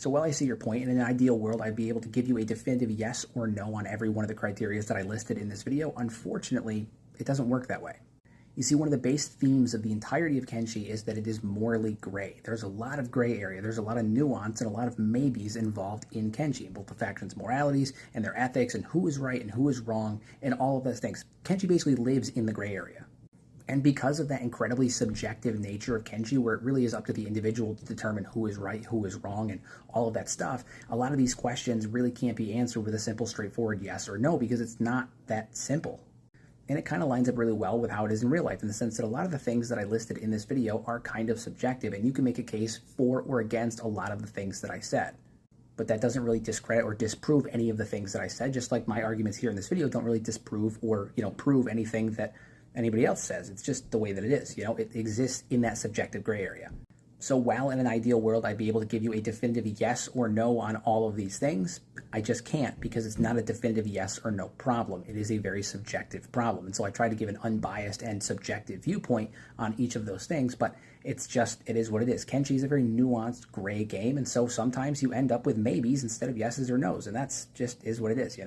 So while I see your point, in an ideal world, I'd be able to give you a definitive yes or no on every one of the criteria that I listed in this video. Unfortunately, it doesn't work that way. You see, one of the base themes of the entirety of Kenshi is that it is morally gray. There's a lot of gray area, there's a lot of nuance and a lot of maybes involved in Kenshi, both the factions' moralities and their ethics and who is right and who is wrong and all of those things. Kenshi basically lives in the gray area. And because of that incredibly subjective nature of Kenshi, where it really is up to the individual to determine who is right, who is wrong, and all of that stuff, a lot of these questions really can't be answered with a simple, straightforward yes or no, because it's not that simple. And it kind of lines up really well with how it is in real life, in the sense that a lot of the things that I listed in this video are kind of subjective, and you can make a case for or against a lot of the things that I said. But that doesn't really discredit or disprove any of the things that I said, just like my arguments here in this video don't really disprove or, prove anything that anybody else says. It's just the way that it is. It exists in that subjective gray area. So while in an ideal world I'd be able to give you a definitive yes or no on all of these things, I just can't, because it's not a definitive yes or no problem. It is a very subjective problem. And so I try to give an unbiased and subjective viewpoint on each of those things, but it is what it is. Kenshi is a very nuanced gray game, and so sometimes you end up with maybes instead of yeses or nos, and that's just is what it is,